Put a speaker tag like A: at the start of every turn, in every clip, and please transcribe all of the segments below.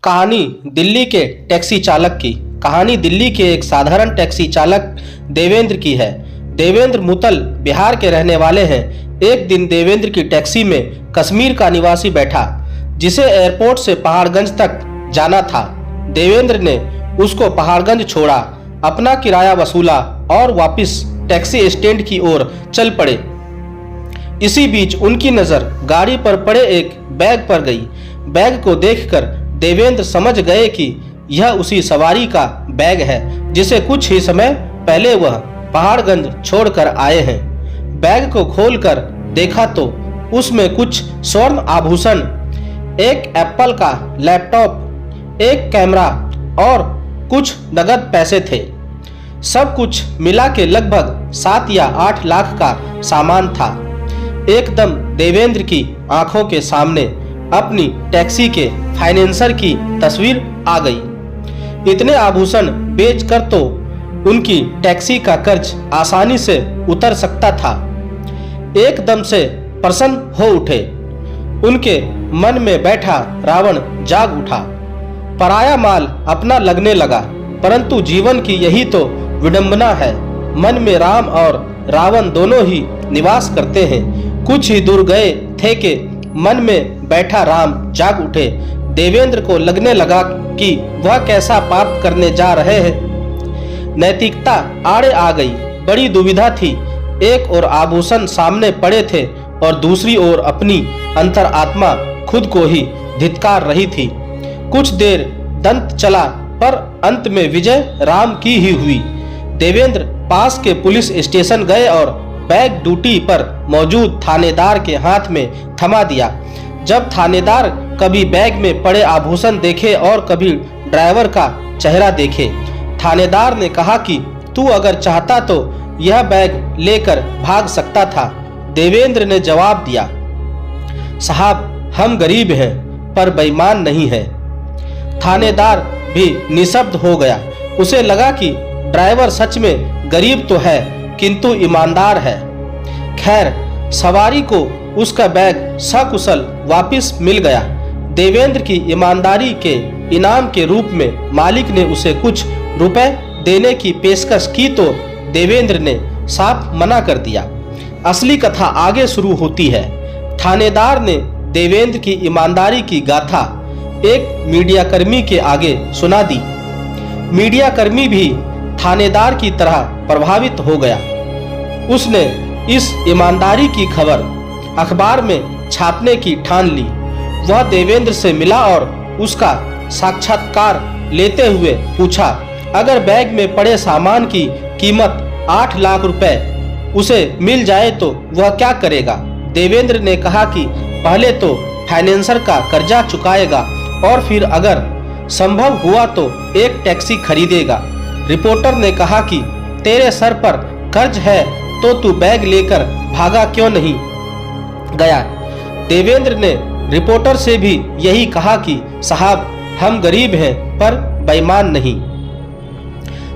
A: कहानी दिल्ली के टैक्सी चालक की। कहानी दिल्ली के एक साधारण टैक्सी चालक देवेंद्र की है। देवेंद्र मुतल बिहार के रहने वाले हैं। एक दिन देवेंद्र की टैक्सी में कश्मीर का निवासी बैठा, जिसे एयरपोर्ट से पहाड़गंज तक जाना था। देवेंद्र ने उसको पहाड़गंज छोड़ा, अपना किराया वसूला और वापस टैक्सी स्टैंड की ओर चल पड़े। इसी बीच उनकी नज़र गाड़ी पर पड़े एक बैग पर गई। बैग को देखकर देवेंद्र समझ गए कि यह उसी सवारी का बैग है जिसे कुछ ही समय पहले वह पहाड़गंज छोड़कर आए हैं। बैग को खोलकर देखा तो उसमें कुछ स्वर्ण आभूषण, एक एप्पल का लैपटॉप, एक कैमरा और कुछ नगद पैसे थे। सब कुछ मिला के लगभग 7 या 8 लाख का सामान था। एकदम देवेंद्र की आंखों के सामने अपनी टैक्सी के फाइनेंसर की तस्वीर आ गई। इतने आभूषण बेचकर तो उनकी टैक्सी का कर्ज आसानी से उतर सकता था। एकदम से प्रसन्न हो उठे। उनके मन में बैठा रावण जाग उठा। पराया माल अपना लगने लगा, परंतु जीवन की यही तो विडंबना है। मन में राम और रावण दोनों ही निवास करते हैं। कुछ ही दूर गए थे कि मन में बैठा राम जाग उठे। देवेंद्र को लगने लगा कि वह कैसा पाप करने जा रहे हैं। नैतिकता आड़े आ गई। बड़ी दुविधा थी। एक ओर आभूषण सामने पड़े थे और दूसरी ओर अपनी अंतरात्मा खुद को ही धिक्कार रही थी। कुछ देर दंत चला, पर अंत में विजय राम की ही हुई। देवेंद्र पास के पुलिस स्टेशन गए और बैग ड्यूटी पर मौजूद थानेदार के हाथ में थमा दिया। जब थानेदार कभी बैग में पड़े आभूषण देखे और कभी ड्राइवर का चेहरा देखे, थानेदार ने कहा कि तू अगर चाहता तो यह बैग लेकर भाग सकता था। देवेंद्र ने जवाब दिया, साहब हम गरीब हैं पर बेईमान नहीं हैं। थानेदार भी निशब्द हो गया। उसे लगा कि ड्राइवर सच में गरीब तो है किंतु ईमानदार है। खैर, सवारी को उसका बैग सकुशल वापस मिल गया। देवेंद्र की ईमानदारी के इनाम के रूप में मालिक ने उसे कुछ रुपए देने की पेशकश की तो देवेंद्र ने साफ मना कर दिया। असली कथा आगे शुरू होती है। थानेदार ने देवेंद्र की ईमानदारी की गाथा एक मीडियाकर्मी के आगे सुना दी। मीडियाकर्मी भी थानेदार की तरह प्रभावित हो गया। उसने इस ईमानदारी की खबर अखबार में छापने की ठान ली। वह देवेंद्र से मिला और उसका साक्षात्कार लेते हुए पूछा, अगर बैग में पड़े सामान की कीमत 8 लाख रुपए उसे मिल जाए तो वह क्या करेगा? देवेंद्र ने कहा कि पहले तो फाइनेंसर का कर्जा चुकाएगा और फिर अगर संभव हुआ तो एक टैक्सी खरीदेगा। रिपोर्टर ने कहा कि तेरे सर पर कर्ज है तो तू बैग लेकर भागा क्यों नहीं गया? देवेंद्र ने रिपोर्टर से भी यही कहा कि साहब हम गरीब हैं पर बेईमान नहीं।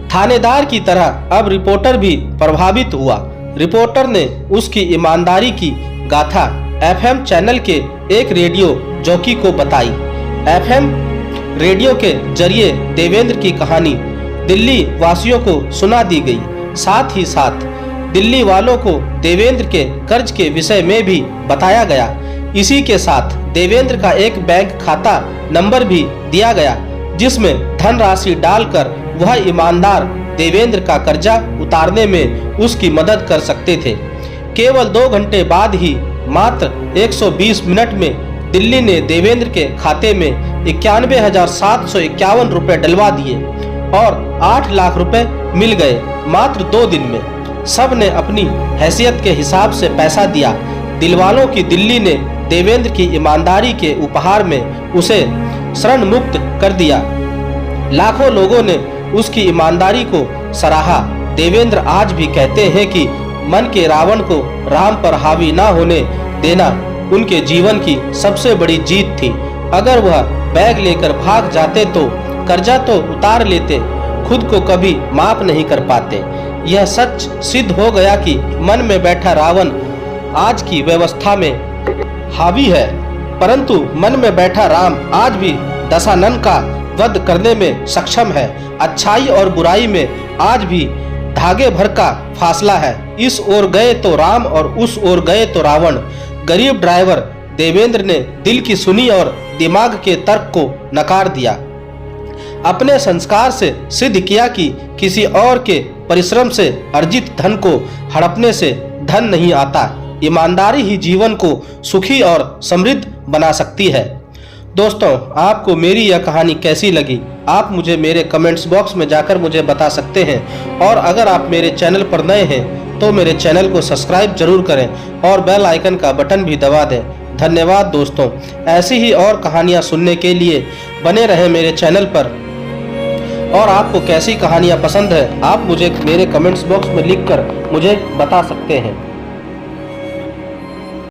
A: थानेदार की तरह अब रिपोर्टर भी प्रभावित हुआ। रिपोर्टर ने उसकी ईमानदारी की गाथा एफएम चैनल के एक रेडियो जॉकी को बताई। एफएम रेडियो के जरिए देवेंद्र की कहानी दिल्ली वासियों को सुना दी गई। साथ ही साथ दिल्ली वालों को देवेंद्र के कर्ज के विषय में भी बताया गया। इसी के साथ देवेंद्र का एक बैंक खाता नंबर भी दिया गया, जिसमें धनराशि डालकर वह ईमानदार देवेंद्र का कर्जा उतारने में उसकी मदद कर सकते थे। केवल 2 घंटे बाद ही मात्र 120 मिनट में दिल्ली ने देवेंद्र के खाते में 91,751 रुपए डलवा दिए और 8 लाख रुपए मिल गए मात्र 2 दिन में। सब ने अपनी हैसियत के हिसाब से पैसा दिया। दिलवालों की दिल्ली ने देवेंद्र की ईमानदारी के उपहार में उसे शरण मुक्त कर दिया। लाखों लोगों ने उसकी ईमानदारी को सराहा। देवेंद्र आज भी कहते हैं कि मन के रावण को राम पर हावी ना होने देना उनके जीवन की सबसे बड़ी जीत थी। अगर वह बैग लेकर भाग जाते तो कर्जा तो उतार लेते, खुद को कभी माफ नहीं कर पाते। यह सच सिद्ध हो गया कि मन में बैठा रावण आज की व्यवस्था में हावी है, परंतु मन में बैठा राम आज भी दशानन का वध करने में सक्षम है। अच्छाई और बुराई में आज भी धागे भर का फासला है। इस ओर गए तो राम और उस ओर गए तो रावण। गरीब ड्राइवर देवेंद्र ने दिल की सुनी और दिमाग के तर्क को नकार दिया। अपने संस्कार से सिद्ध किया कि किसी और के परिश्रम से अर्जित धन को हड़पने से धन नहीं आता। ईमानदारी ही जीवन को सुखी और समृद्ध बना सकती है। दोस्तों, आपको मेरी यह कहानी कैसी लगी, आप मुझे मेरे कमेंट्स बॉक्स में जाकर मुझे बता सकते हैं। और अगर आप मेरे चैनल पर नए हैं तो मेरे चैनल को सब्सक्राइब जरूर करें और बेल आइकन का बटन भी दबा दें। धन्यवाद दोस्तों। ऐसी ही और कहानियाँ सुनने के लिए बने रहें मेरे चैनल पर। और आपको कैसी कहानियाँ पसंद है, आप मुझे मेरे कमेंट्स बॉक्स में लिखकर मुझे बता सकते हैं।